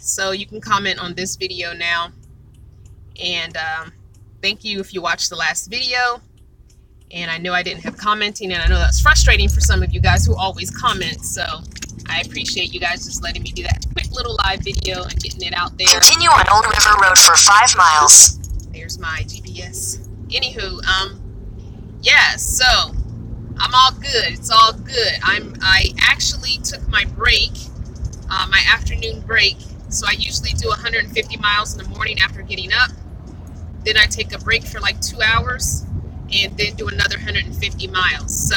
So you can comment on this video now. And thank you if you watched the last video. And I know I didn't have commenting, and I know that's frustrating for some of you guys who always comment. So I appreciate you guys just letting me do that quick little live video and getting it out there. Continue on Old River Road for 5 miles. There's my GPS. Anywho, yeah, so I'm all good. It's all good. I actually took my break, my afternoon break. So I usually do 150 miles in the morning after getting up. Then I take a break for like 2 hours and then do another 150 miles. So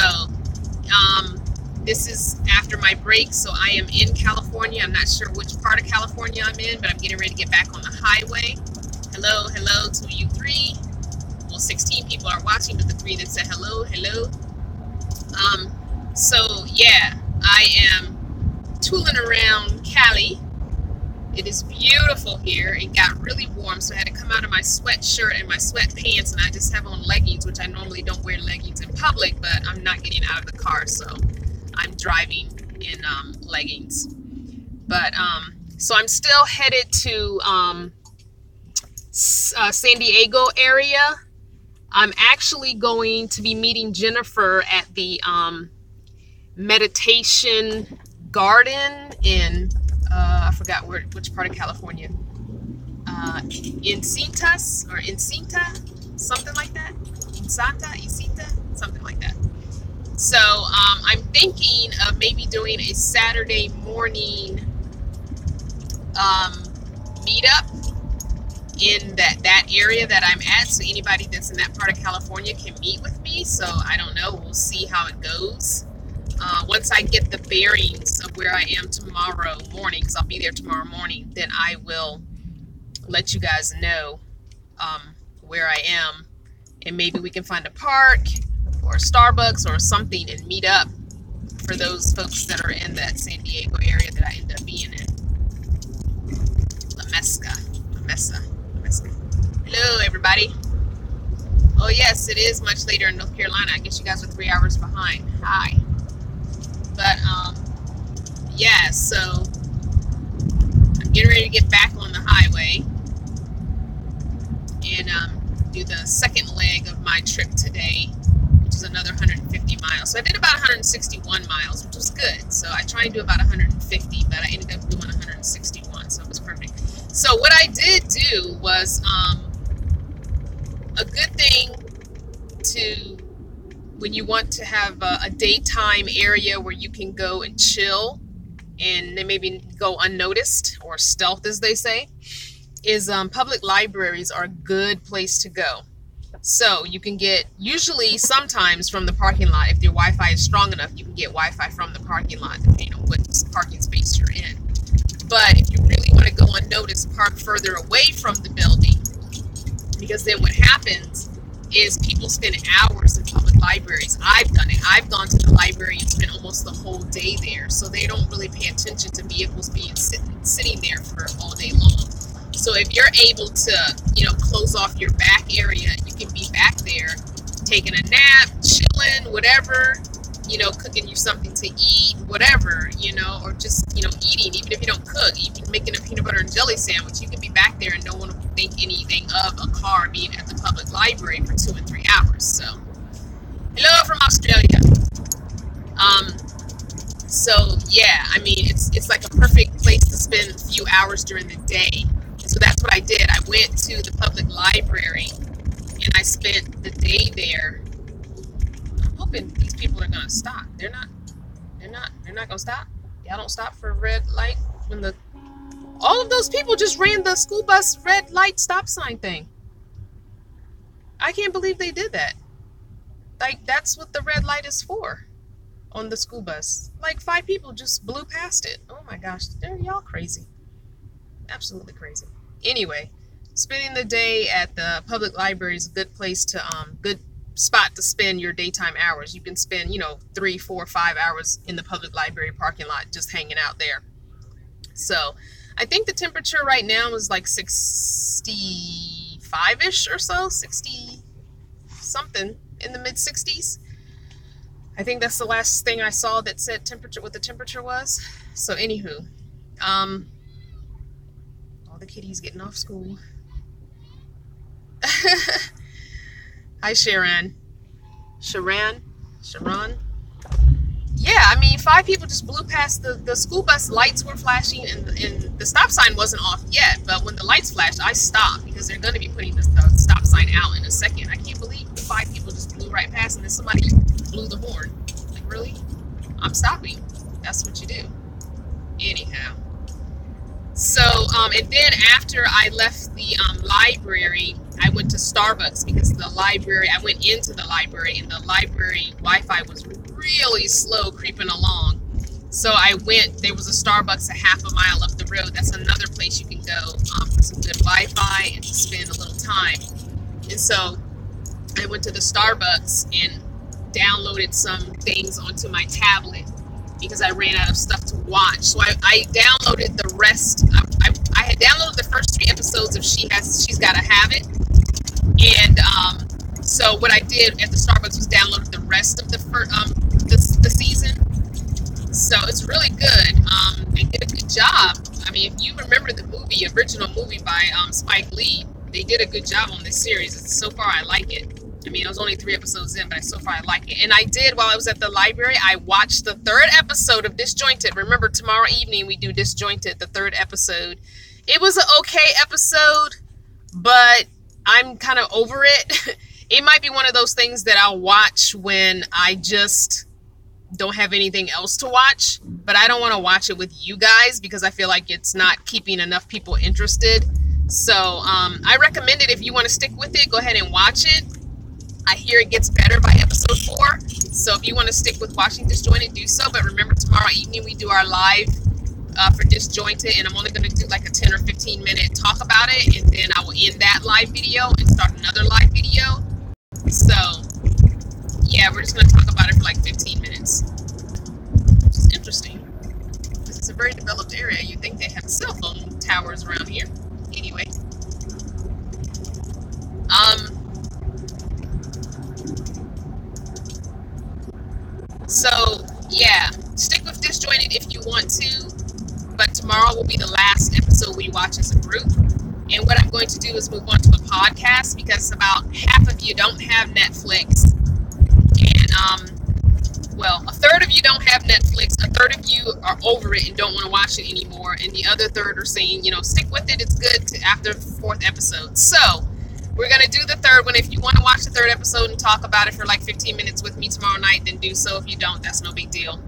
this is after my break. So I am in California. I'm not sure which part of California I'm in, but I'm getting ready to get back on the highway. Hello to you 3. Well, 16 people are watching, but the 3 that said hello. So yeah, I am tooling around Cali. It is beautiful here. It got really warm, so I had to come out of my sweatshirt and my sweatpants, and I just have on leggings, which I normally don't wear leggings in public, but I'm not getting out of the car, so I'm driving in leggings. But so I'm still headed to San Diego area. I'm actually going to be meeting Jennifer at the meditation garden in I forgot which part of California. Encinas or Encinta, something like that. Encita, something like that. So I'm thinking of maybe doing a Saturday morning meetup in that area that I'm at, so anybody that's in that part of California can meet with me. So I don't know, we'll see how it goes. Once I get the bearings of where I am tomorrow morning, because I'll be there tomorrow morning, then I will let you guys know where I am, and maybe we can find a park or a Starbucks or something and meet up for those folks that are in that San Diego area that I end up being in. La Mesa. Hello, everybody. Oh, yes, it is much later in North Carolina. I guess you guys are 3 hours behind. Hi. But, yeah, so I'm getting ready to get back on the highway and do the second leg of my trip today, which is another 150 miles. So I did about 161 miles, which was good. So I tried to do about 150, but I ended up doing 161, so it was perfect. So what I did do was a good thing to, when you want to have a daytime area where you can go and chill and then maybe go unnoticed, or stealth as they say, is public libraries are a good place to go. So you can get, usually sometimes from the parking lot, if your Wi-Fi is strong enough, you can get Wi-Fi from the parking lot, depending on what parking space you're in. But if you really want to go unnoticed, park further away from the building, because then what happens is people spend hours in public libraries. I've done it. I've gone to the library and spent almost the whole day there. So they don't really pay attention to vehicles being sitting there for all day long. So if you're able to, close off your back area, you can be back there taking a nap, chilling, whatever, cooking you something to eat, whatever, or just, eating, even if you don't cook, even making a peanut butter and jelly sandwich, you can be back there and no one will think anything of a car being at the public library for 2 and 3 hours. So, hello from Australia. So yeah, I mean, it's like a perfect place to spend a few hours during the day. So that's what I did. I went to the public library and I spent the day there. I'm hoping these people are gonna stop. They're not gonna stop. Y'all don't stop for a red light when all of those people just ran the school bus red light stop sign thing. I can't believe they did that. Like, that's what the red light is for on the school bus. Like, 5 people just blew past it. Oh my gosh, y'all crazy. Absolutely crazy. Anyway, spending the day at the public library is a good place to, good spot to spend your daytime hours. You can spend, 3, 4, 5 hours in the public library parking lot just hanging out there. So I think the temperature right now is like 65-ish or so, 60 something, in the mid 60s. I think that's the last thing I saw that said what the temperature was. So anywho, the kitties getting off school. Hi, Sharon. Sharon? Yeah, I mean, 5 people just blew past the school bus. Lights were flashing, and the stop sign wasn't off yet. But when the lights flashed, I stopped because they're going to be putting the stop sign out in a second. I can't believe 5 people just blew right past, and then somebody blew the horn. Like, really? I'm stopping. That's what you do. Anyhow. So, and then after I left the library, I went to Starbucks because I went into the library, and the library Wi-Fi was really slow creeping along. So there was a Starbucks a half a mile up the road. That's another place you can go for some good Wi-Fi and to spend a little time. And so I went to the Starbucks and downloaded some things onto my tablet because I ran out of stuff to watch. So I downloaded the rest. I had downloaded the first 3 episodes of She's Gotta Have It. And so what I did at the Starbucks was download the rest of the season. So it's really good. They did a good job. I mean, if you remember the original movie by Spike Lee, they did a good job on this series. So far, I like it. I mean, it was only 3 episodes in, but so far I like it. And I did, while I was at the library, I watched the 3rd episode of Disjointed. Remember, tomorrow evening we do Disjointed, the 3rd episode. It was an okay episode, but I'm kind of over it. It might be one of those things that I'll watch when I just don't have anything else to watch, but I don't want to watch it with you guys because I feel like it's not keeping enough people interested. So I recommend it. If you want to stick with it, go ahead and watch it. I hear it gets better by episode 4. So if you want to stick with watching Disjointed, do so. But remember, tomorrow evening we do our live for Disjointed, and I'm only going to do like a 10 or 15 minute talk about it, and then I will end that live video and start another live video. So yeah, we're just going to talk about it for like 15 minutes, which is interesting. This is a very developed area. You'd think they have cell phone towers around here. Anyway, so yeah, stick with Disjointed if you want to, but tomorrow will be the last episode we watch as a group. And what I'm going to do is move on to a podcast because about half of you don't have Netflix, and well, a third of you don't have Netflix, a third of you are over it and don't want to watch it anymore, and the other third are saying, you know, stick with it, it's good after the 4th episode. So we're going to do the 3rd one. If you want to watch the 3rd episode and talk about it for like 15 minutes with me tomorrow night, then do so. If you don't, that's no big deal.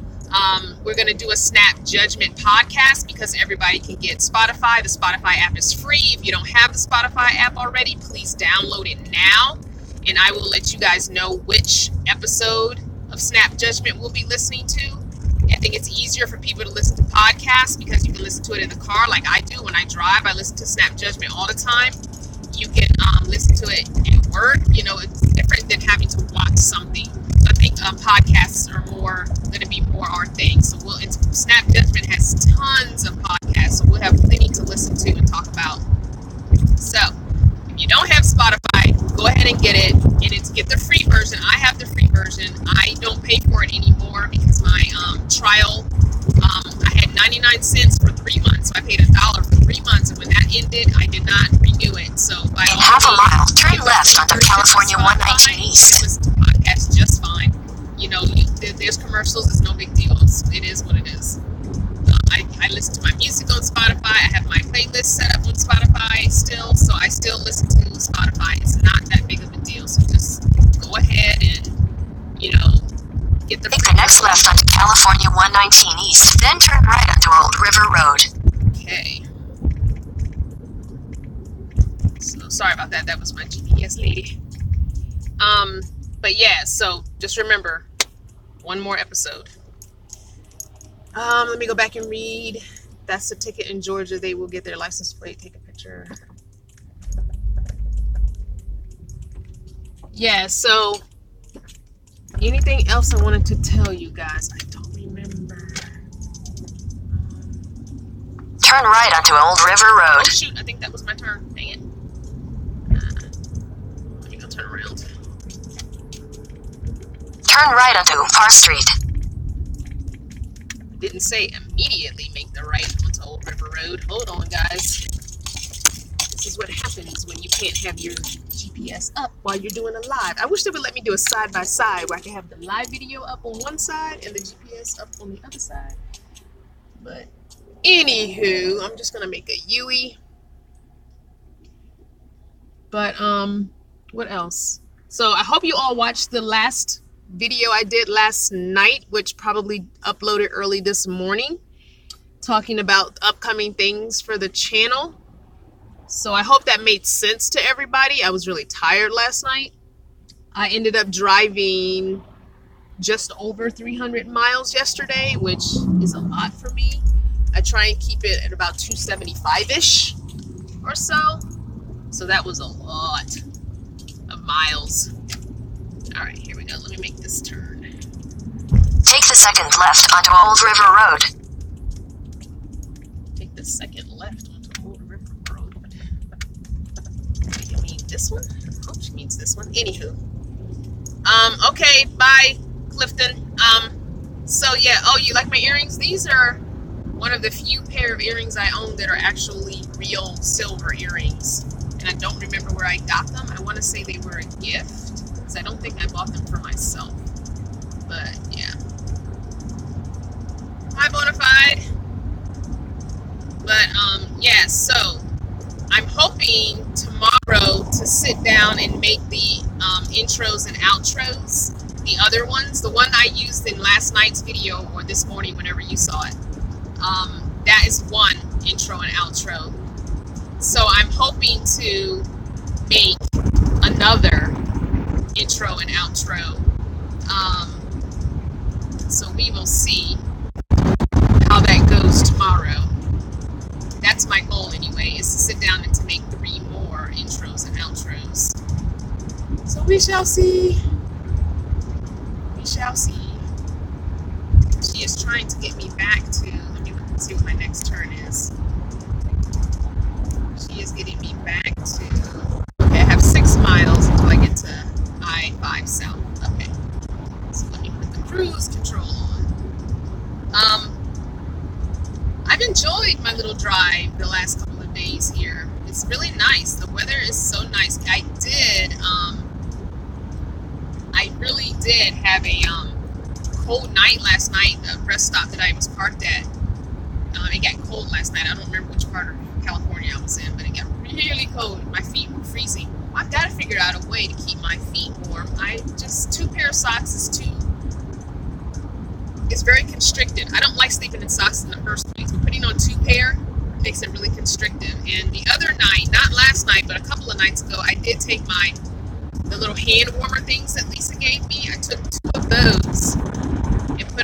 We're going to do a Snap Judgment podcast because everybody can get Spotify. The Spotify app is free. If you don't have the Spotify app already, please download it now, and I will let you guys know which episode of Snap Judgment we'll be listening to. I think it's easier for people to listen to podcasts because you can listen to it in the car like I do. When I drive, I listen to Snap Judgment all the time. You can listen to it at work. You know, it's different than having to watch something. So I think podcasts are going to be more our thing. So Snap Judgment has tons of podcasts, so we'll have plenty to listen to and talk about. So if you don't have Spotify, go ahead and get it. And get the free version. I have the free version. I don't pay for it anymore because my trial, I had 99 cents for 3 months. So I paid $1 for 3 months, and when that ended, I did not renew it. So by in half a mile, turn left onto California 119 East. Listen to podcasts just fine. You know, there's commercials. It's no big deal. It is what it is. I listen to my music on Spotify. I have my playlist set up on Spotify still, so I still listen to Spotify. It's not that big of a deal. So just go ahead and, you know, get the. Take the next left onto California 119 East, then turn right onto Old River Road. Okay. So sorry about that. That was my GPS lady. But yeah, so just remember, one more episode. Let me go back and read. That's the ticket in Georgia. They will get their license plate. Take a picture. Yeah, so anything else I wanted to tell you guys? I don't remember. Turn right onto Old River Road. Oh shoot, I think that was my turn. Dang it. Let me go turn around. Turn right onto Parr Street. Didn't say immediately make the right onto Old River Road. Hold on, guys. is what happens when you can't have your GPS up while you're doing a live. I wish they would let me do a side-by-side where I can have the live video up on one side and the GPS up on the other side. But anywho, I'm just gonna make a Yui. But what else? So I hope you all watched the last video I did last night, which probably uploaded early this morning, talking about upcoming things for the channel. So I hope that made sense to everybody. I was really tired last night. I ended up driving just over 300 miles yesterday, which is a lot for me. I try and keep it at about 275-ish or so. So that was a lot of miles. All right, here we go. Let me make this turn. Take the second left onto Old River Road. Take the second left onto Old River Road. You mean this one? I hope she means this one. Anywho. Okay, bye, Clifton. So yeah, oh, you like my earrings? These are one of the few pair of earrings I own that are actually real silver earrings. And I don't remember where I got them. I want to say they were a gift, because I don't think I bought them for myself. But yeah. Hi, Bonafide. But yeah, so I'm hoping tomorrow to sit down and make the intros and outros. The other ones, the one I used in last night's video or this morning, whenever you saw it. That is one intro and outro. So I'm hoping to make another intro and outro. So we will see how that goes tomorrow. That's my goal anyway, is to sit down and to make 3 more intros and outros. So we shall see. We shall see. She is trying to get me back to, let me look and see what my next turn is. She is getting me back to, okay, I have 6 miles until I get to I-5 South. Okay, so let me put the cruise control on. I've enjoyed my little drive the last couple of days here. It's really nice. The weather is so nice. I really did have a cold night last night. The rest stop that I was parked at, it got cold last night. I don't remember which part of California I was in, but it got really cold. My feet were freezing. I've got to figure out a way to keep my feet warm. Just 2 pair of socks is too, it's very constricted. I don't like sleeping in socks in the first place, but putting on 2 pair makes it really constrictive. And the other night, not last night, but a couple of nights ago, I did take the little hand warmer things that Lisa gave me. I took 2 of those and put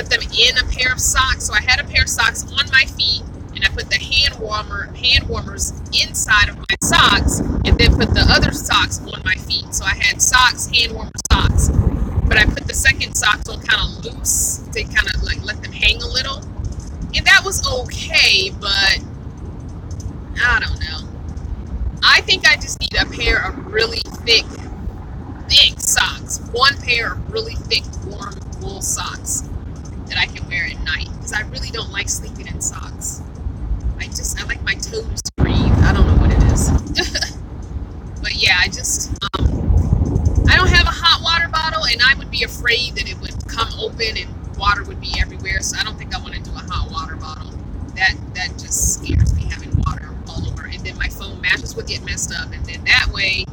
them in a pair of socks. So I had a pair of socks on my feet, and I put the hand warmers inside of my socks, and then put the other socks on my feet. So I had socks, hand warmer socks, but I put the second socks on kind of loose to kind of like let them hang a little, and that was okay. But I don't know. I think I just need a pair of really thick socks. 1 pair of really thick, warm wool socks that I can wear at night, because I really don't like sleeping in socks. I like my toes to breathe. I don't know what it is. But yeah, I don't have a hot water bottle, and I would be afraid that it would come open and water would be everywhere. So I don't think I want to do a hot water bottle. That just scares me, having water all over. And then my foam mattress would get messed up, and then that way,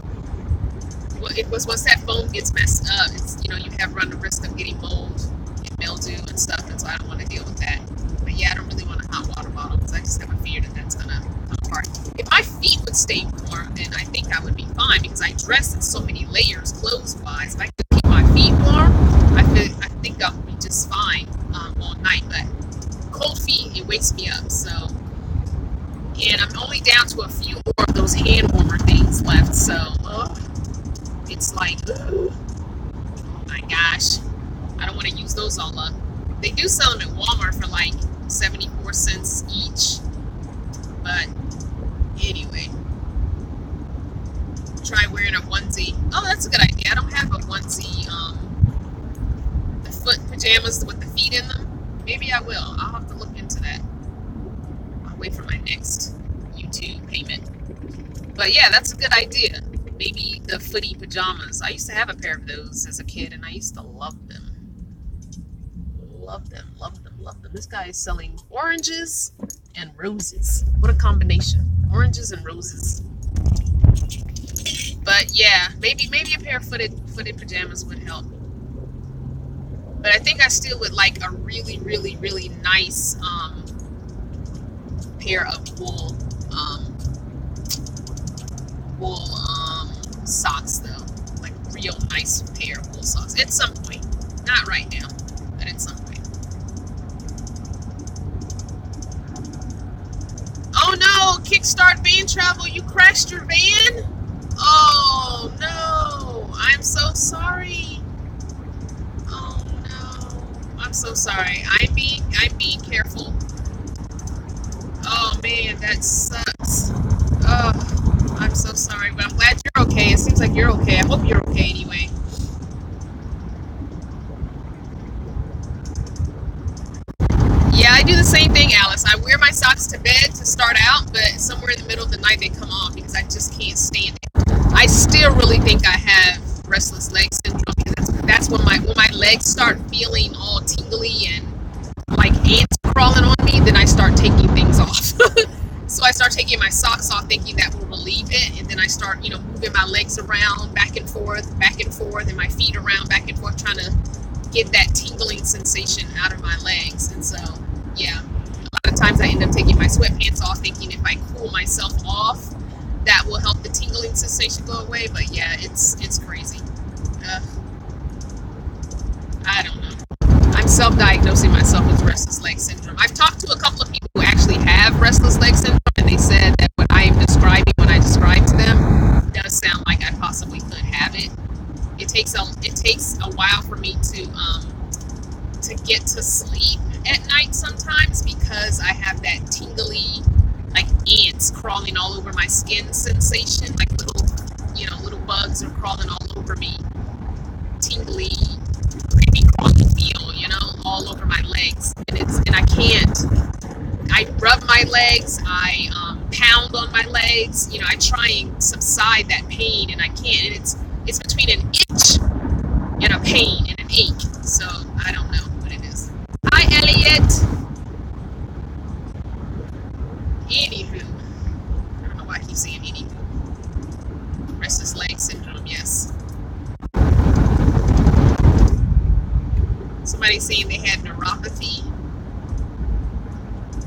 once that foam gets messed up, you have run the risk of getting mold and mildew and stuff, and so I don't want to deal with that. But yeah, I don't really want a hot water bottle, because I just have a fear that that's gonna come apart. If my feet would stay warm, then I think I would be fine, because I dress in so many layers clothes-wise. If I could keep my feet warm, I think I would be just fine all night. But cold feet, it wakes me up. So, and I'm only down to a few more of those hand warmer things left. So it's like, oh my gosh, I don't want to use those all up. They do sell them at Walmart for like 74 cents each. But anyway, try wearing a onesie. Oh, that's a good idea. I don't have a onesie, the foot pajamas with the feet in them. Maybe I will. I'll have to look into that. I'll wait for my next YouTube payment. But yeah, that's a good idea. Maybe the footy pajamas. I used to have a pair of those as a kid, and I used to love them. Love them, love them, love them. This guy is selling oranges and roses. What a combination. Oranges and roses. But yeah, maybe a pair of footed pajamas would help. But I think I still would like a really, really, really nice pair of wool socks though. Like real nice pair of wool socks. At some point. Not right now, but at some point. Oh no, Kickstart van travel, you crashed your van? Oh no, I'm so sorry. Oh no, I'm so sorry. I'm being careful. Oh man, that sucks. Oh, I'm so sorry, but I'm glad you're okay. It seems like you're okay. I hope you're okay anyway. Yeah, I do the same thing, Alice. I wear my socks to bed to start out, but somewhere in the middle of the night they come off because I just can't stand it. I still really think I have restless leg syndrome because that's when my legs start feeling all tingly and like ants crawling on me, then I start taking things off. So I start taking my socks off thinking that will relieve it, and then I start, moving my legs around back and forth, and my feet around back and forth, trying to get that tingling sensation out of my legs. And so, yeah, a lot of times I end up taking my sweatpants off thinking if I cool myself off, that will help the tingling sensation go away. But yeah, it's crazy. I don't know. I'm self-diagnosing myself with restless leg syndrome. I've talked to a couple of people who actually have restless leg syndrome, and they said that what I am describing when I describe to them does sound like I possibly could have it. It takes a while for me to get to sleep at night sometimes because I have that tingly, like ants crawling all over my skin sensation, like little bugs are crawling all over me, tingly, creepy, crawly feel, all over my legs, and I can't. I rub my legs, I pound on my legs, I try and subside that pain, and I can't. And it's between an itch and a pain and an ache. So I don't know what it is. Hi, Elliot. Anywho, I don't know why I keep saying anywho. Restless leg syndrome, yes. Somebody's saying they had neuropathy.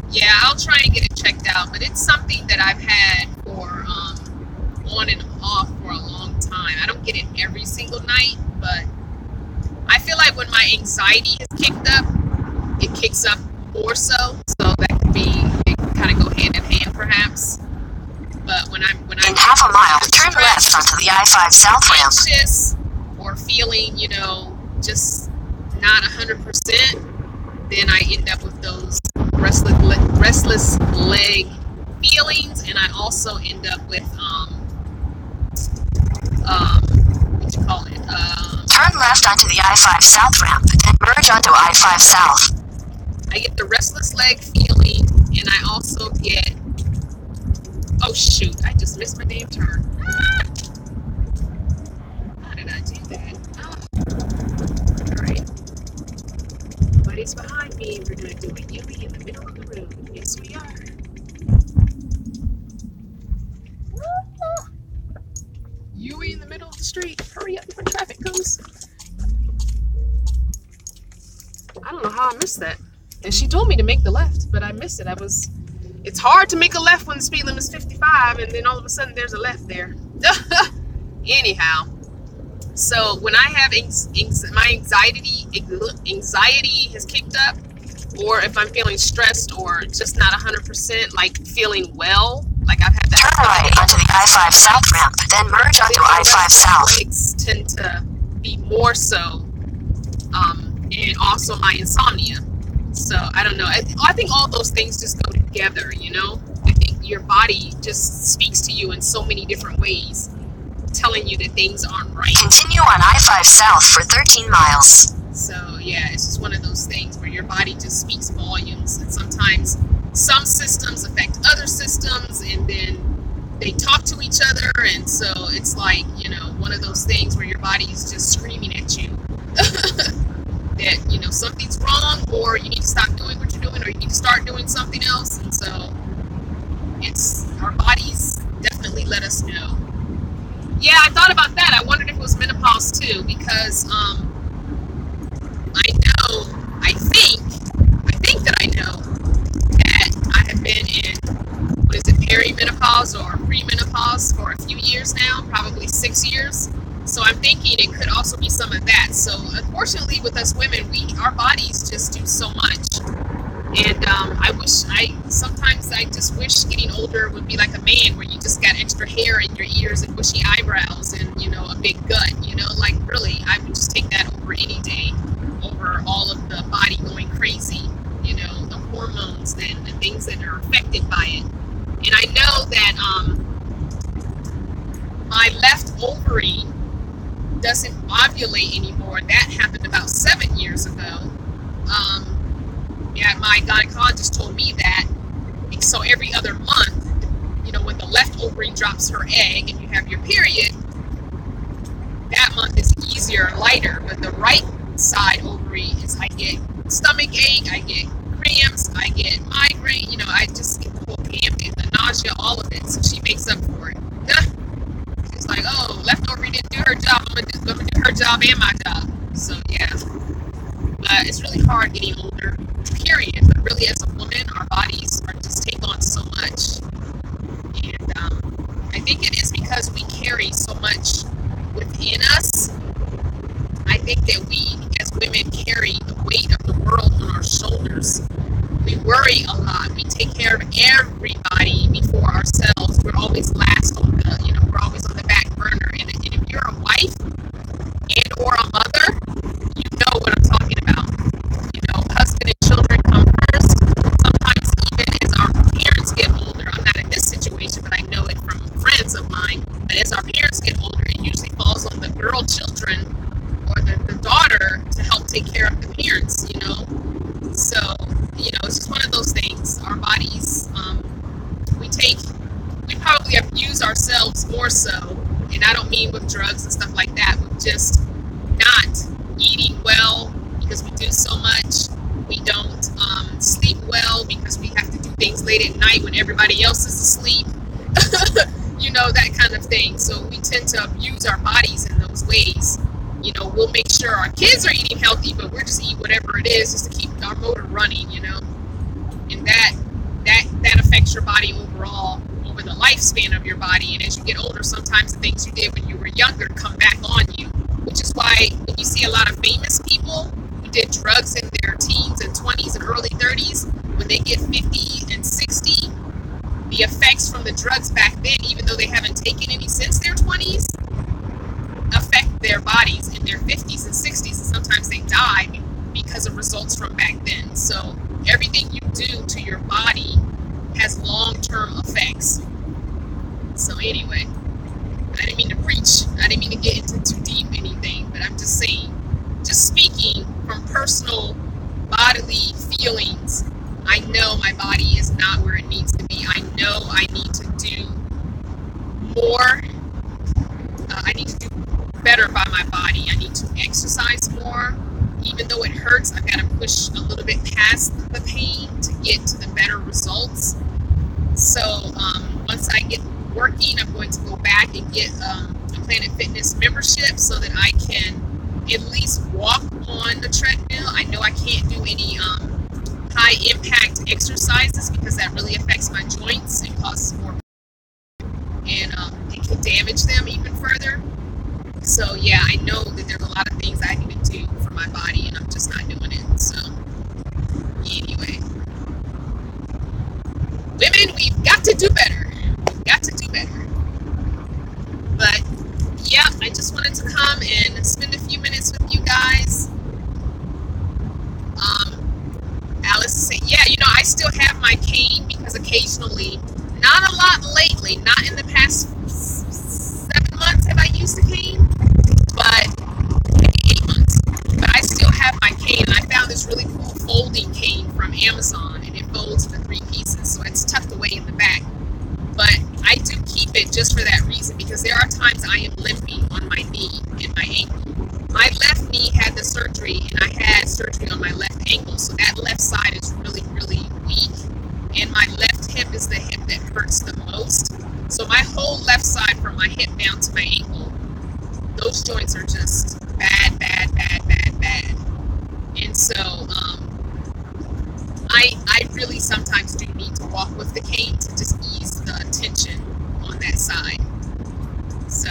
Yeah, I'll try and get it checked out, but it's something that I've had for on and off for a long time. I don't get it every single night, but I feel like when my anxiety is kicked up, it kicks up more so that could it kind of go hand in hand perhaps. But when I'm in half a mile, turn left onto the I-5 South ramp. Anxious or feeling, just not 100%, then I end up with those restless leg feelings, and I also end up with what you call it? Turn left onto the I-5 South ramp, then merge onto I-5 South. I get the restless leg feeling, and I also get, oh shoot, I just missed my damn turn. How did I do that? Alright. Nobody's behind me. We're going to do a U-E in the middle of the road. Yes, we are. U-E in the middle of the street. Hurry up before traffic comes. I don't know how I missed that. And she told me to make the left, but I missed it. It's hard to make a left when the speed limit is 55, and then all of a sudden there's a left there. Anyhow, so when I have my anxiety has kicked up, or if I'm feeling stressed or just not 100%, like feeling well, like I've had that. Turn right onto the I-5 South ramp, then merge onto I-5 South. Legs tend to be more so, and also my insomnia. So I don't know. I think all those things just go together, I think your body just speaks to you in so many different ways, telling you that things aren't right. Continue on I-5 South for 13 miles. So yeah, it's just one of those things where your body just speaks volumes, and sometimes some systems affect other systems, and then they talk to each other, and so it's like, you know, one of those things where your body is just screaming at you that, you know, something's wrong, or you need to stop doing what you're doing, or you need to start doing something else. And so it's, our bodies definitely let us know. Yeah, I thought about that. I wondered if it was menopause too, because I think that I know that I have been in, what is it, perimenopause or premenopause for a few years now, probably 6 years. So I'm thinking it could also be some of that. So unfortunately with us women, our bodies just do so much. And sometimes I just wish getting older would be like a man, where you just got extra hair in your ears and bushy eyebrows and, you know, a big gut, you know, like really, I would just take that over any day, over all of the body going crazy, you know, the hormones and the things that are affected by it. And I know that my left ovary doesn't ovulate anymore. That happened about 7 years ago. Yeah, my gynecologist told me that. So every other month, you know, when the left ovary drops her egg and you have your period, that month is easier and lighter. But the right side ovary is, I get stomach ache, I get cramps, I get migraine, you know, I just get the whole gamut, the nausea, all of it. So she makes up for it. She's like, oh, left ovary didn't do her job, I'm gonna do her job and my job. So yeah, but it's really hard getting older, period. But really, as a woman, our bodies just take on so much. And I think it is because we carry so much within us. I think that we, as women, carry the weight of the world on our shoulders. We worry a lot. We take care of everybody before ourselves. We're always last on the, you know, we're always on the back burner. And if you're a wife and or a mother, you know what I'm talking about. You know, husband and children come first. Sometimes even as our parents get older, I'm not in this situation, but I know it from friends of mine, but as our parents get older, it usually falls on the girl children or the daughter to help take care of the parents, you know. So, you know, it's just one of those things. Our bodies, we probably abuse ourselves more so, and I don't mean with drugs and stuff like that, with just not eating well because we do so much. We don't sleep well because we have to do things late at night when everybody else is asleep. You know, that kind of thing. So we tend to abuse our bodies in those ways. You know, we'll make sure our kids are eating healthy, but we're just eating whatever it is just to keep our motor running, you know. And that affects your body overall, over the lifespan of your body. And as you get older, sometimes the things you did when you were younger come back on you, which is why when you see a lot of famous people who did drugs in their teens and 20s and early 30s, when they get 50 and 60, the effects from the drugs back then, even though they haven't taken any since their 20s, affect their bodies in their 50s and 60s, and sometimes they die because of results from back then. So everything you do to your body has long-term effects. So anyway, I didn't mean to preach. I didn't mean to get into too deep anything, but I'm just saying, just speaking from personal bodily feelings, I know my body is not where it needs to be. I know I need to do more. I need to do better by my body. I need to exercise more. Even though it hurts, I've got to push a little bit past the pain to get to the better results. So once I get working, I'm going to go back and get a Planet Fitness membership so that I can at least walk on the treadmill. I know I can't do any high impact exercises because that really affects my joints and causes more pain, and it can damage them even further. So yeah, I know that there's a lot of things I need to do for my body, and I'm just not doing it. So anyway, women, we've got to do better. We've got to do better. But yeah, I just wanted to come and spend a few minutes with you guys. Alice said, yeah, you know, I still have my cane because occasionally, not a lot lately, not in the past 7 months have I used a cane, but maybe 8 months. But I still have my cane, and I found this really cool folding cane from Amazon, and it folds into 3 pieces. the way in the back. But I do keep it just for that reason, because there are times I am limpy on my knee and my ankle. My left knee had the surgery, and I had surgery on my left ankle, so that left side is really, really weak. And my left hip is the hip that hurts the most. So my whole left side from my hip down to my ankle, those joints are just bad, bad, bad, bad, bad. And so I really sometimes do need to walk with the cane to just ease the tension on that side. So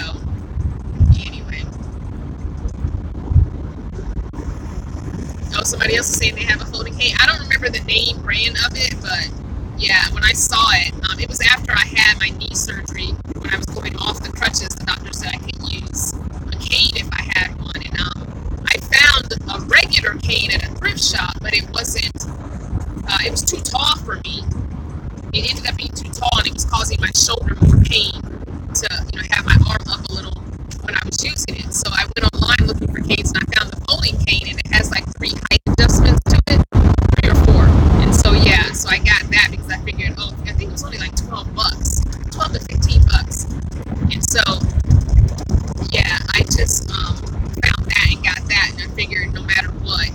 anyway. Oh, somebody else is saying they have a folding cane. I don't remember the name brand of it, but yeah, when I saw it, it was after I had my knee surgery. When I was going off the crutches, the doctor said I could use a cane if I had one. And I found a regular cane at a thrift shop, but it wasn't, it was too tall for me. It ended up being too tall, and it was causing my shoulder more pain to, have my arm up a little when I was using it. So I went online looking for canes, and I found the folding cane, and it has like 3 height adjustments to it, 3 or 4. And so yeah, so I got that because I figured, I think it was only like $12, $12 to $15. And so yeah, I just found that and got that, and I figured no matter what,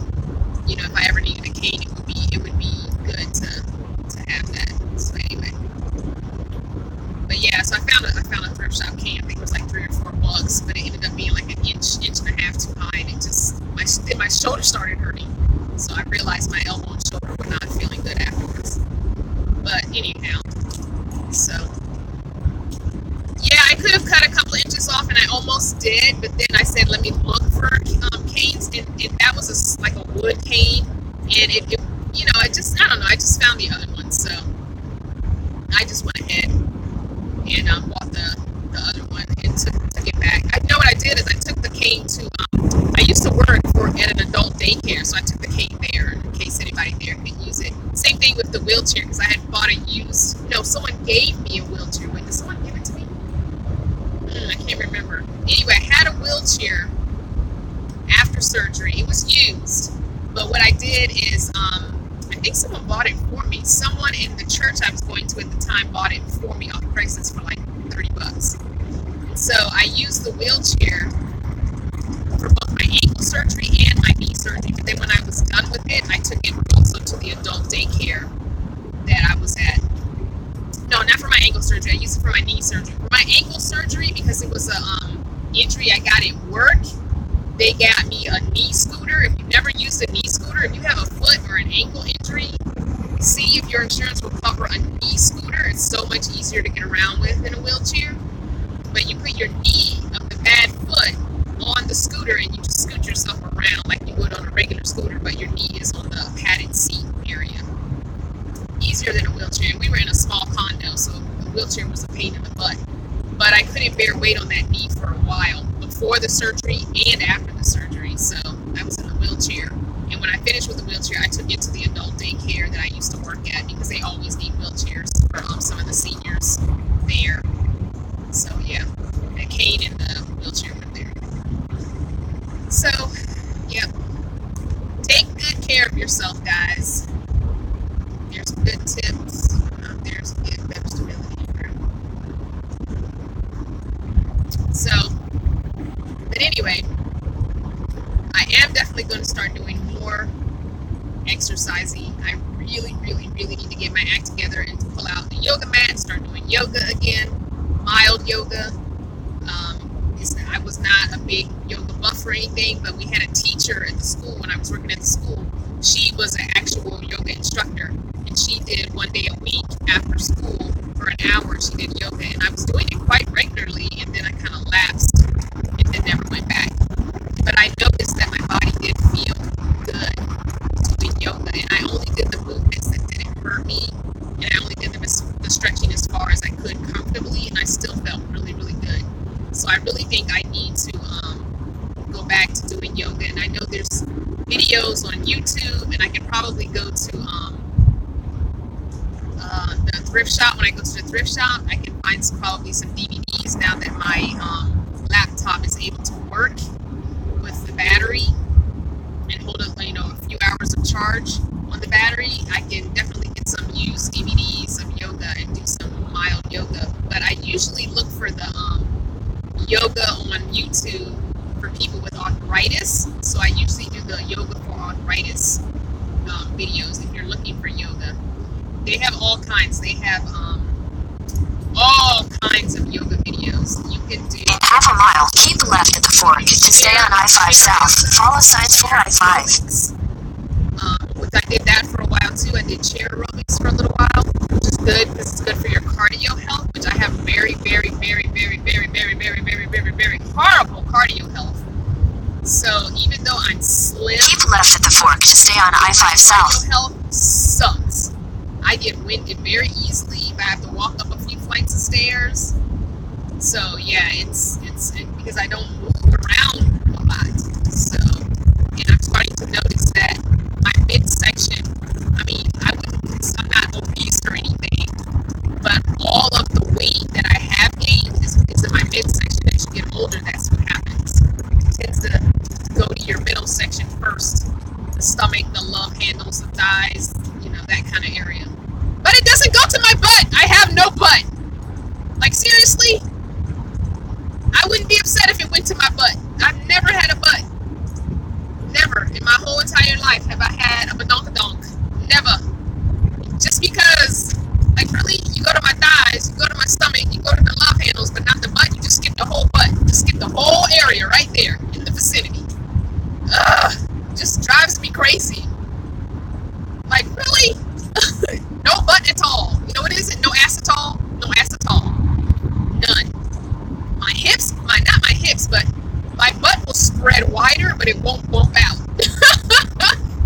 if I ever needed a cane, it would be good to have that. So anyway, but yeah, so I found a thrift shop cane. I think it was like $3 or $4, but it ended up being like an inch and a half too high, and it just my shoulder started hurting. So I realized my elbow and shoulder were not feeling good afterwards. But anyhow, so yeah, I could have cut a couple of inches off, and I almost did, but then I said, let me look for canes, and that was like a wood cane, and it I don't know, I just found the other one, so I just went ahead and bought the other one and took it back. I know what I did is I took the cane to, I used to work at an adult daycare, so I took the cane there in case anybody there could use it. Same thing with the wheelchair, because I had bought a used, someone gave me a wheelchair. Wait, did someone give it to me? I can't remember. Anyway, I had a wheelchair after surgery. It was used, but what I did is, I think someone bought it for me. Someone in the church I was going to at the time bought it for me off Craigslist for like $30. So I used the wheelchair for both my ankle surgery and my knee surgery. But then when I was done with it, I took it also to the adult daycare that I was at. No, not for my ankle surgery. I used it for my knee surgery. For my ankle surgery, because it was a injury I got at work, they got me a knee scooter. If you've never used a knee scooter, if you have a foot or an ankle injury, see if your insurance will cover a knee scooter. It's so much easier to get around with in a wheelchair. But you put your knee of the bad foot on the scooter, and you just scoot yourself around like you would on a regular scooter, but your knee is on the padded seat area. Easier than a wheelchair. We were in a small condo, so the wheelchair was a pain in the butt. But I couldn't bear weight on that knee for a while, before the surgery and after the surgery. So I was in a wheelchair. And when I finished with the wheelchair, I took it to the adult daycare that I used to work at, because they always need wheelchairs for some of the seniors there. So yeah, the cane and the wheelchair were there. So, yeah, take good care of yourself, guys. There's good tips out there to get better stability. So, but anyway, I am definitely going to start doing more exercising. I really, really, really need to get my act together and to pull out the yoga mat and start doing yoga again, mild yoga. I was not a big yoga buff or anything, but we had a teacher at the school when I was working at the school. She was an actual yoga instructor, and she did 1 day a week after school for an hour. She did yoga, and I was doing it quite regularly, and then I kind of lapsed and then never went back. But I noticed that my body did feel good doing yoga, and I only did the movements that didn't hurt me, and I only did the stretching as far as I could comfortably, and I still felt really, really good. So I really think I need to go back to doing yoga, and I know there's videos on YouTube, and I can probably go to the thrift shop. When I go to the thrift shop, I can find probably some DVDs now that my laptop is able to work with the battery and hold a few hours of charge on the battery. I can definitely get some used DVDs of yoga and yoga on YouTube for people with arthritis. So I usually do the yoga for arthritis videos if you're looking for yoga. They have all kinds. They have all kinds of yoga videos. You can do... In half a mile, keep left at the fork to stay on I-5 South. Follow signs for I-5. Which I did that for a while too. I did chair aerobics for a little while, which is good because it's good for your cardio health, which I have very, very, very, very, very, very, very, very, very, very horrible cardio health. So even though I'm slim, keep left at the fork to stay on I-5 South. Cardio health sucks. I get winded very easily if I have to walk up a few flights of stairs. So yeah, it's because I don't move around a lot. So, and I'm starting to notice that my midsection, I mean, I'm not obese or anything, but all of the weight that I have gained is in my midsection. As you get older, that's what happens. It tends to go to your middle section first, the stomach, the love handles, the thighs, you know, that kind of area. But it doesn't go to my butt. I have no butt. Like, seriously? I wouldn't be upset if it went to my butt. I've never had a butt. Never in my whole entire life have I had a badonkadonk. Never. Just because, like, really, you go to my thighs, you go to my stomach, you go to the love handles, but not the butt. You just skip the whole butt. Just skip the whole area right there in the vicinity. Ugh. Just drives me crazy. Like, really? No butt at all. You know what is it? No ass at all? No ass at all. None. My hips, not my hips, but my butt will spread wider, but it won't bump out.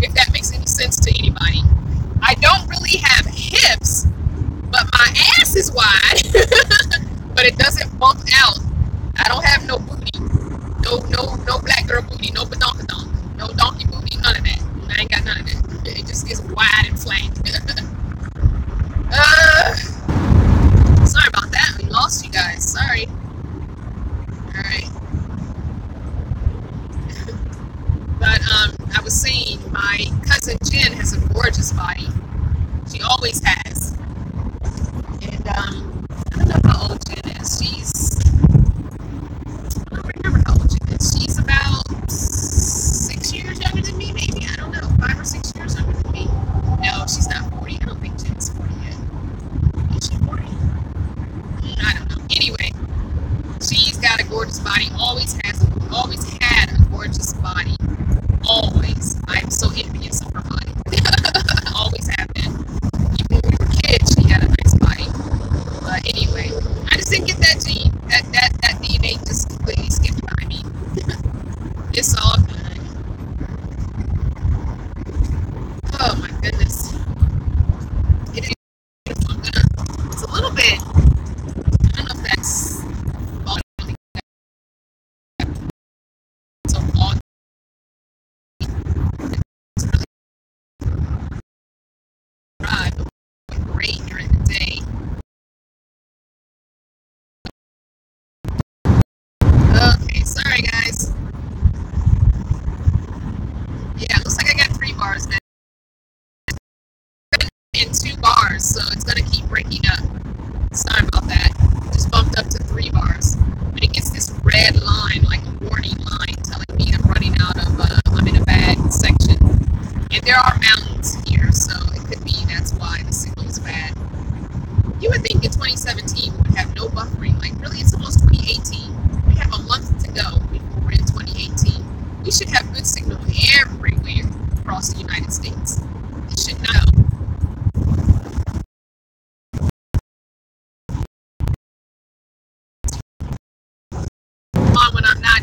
If that makes any sense to anybody. I don't really have hips, but my ass is wide, but it doesn't bump out. I don't have no booty. No black girl booty, no badonkadonk, no donkey booty, none of that. I ain't got none of that. It just gets wide and flat. Sorry about that. We lost you guys. Sorry. Alright. But I was saying my cousin Jen has a gorgeous body. She always has. And I don't know how old Jen is. I don't remember how old Jen is. She's about 6 years younger than me, maybe. I don't know. 5 or 6 years younger than me. No, she's not 40. I don't think Jen's 40 yet. Is she 40? I don't know. Anyway, she's got a gorgeous body. Always had a gorgeous body. Always. I'm so envious of her body. Always have been. Even when we were kids, she had a nice body. But anyway, I just didn't get that gene. That DNA just completely skipped by me. It's all good. Oh my goodness. It is beautiful. It's a little bit, I don't know if that's so foggy. It's really dry, but great during the day. Okay, sorry guys. Yeah, looks like I got 3 bars now. In 2 bars, so it's gonna keep breaking up. Sorry about that. Just bumped up to 3 bars. But it gets this red line, like a warning line, telling me I'm running out of, I'm in a bad section. And there are mountains here, so it could be that's why the signal is bad. You would think in 2017 we would have no buffering. Like, really, it's almost 2018. We have a month to go before we're in 2018. We should have good signal everywhere across the United States. It should not. On when I'm not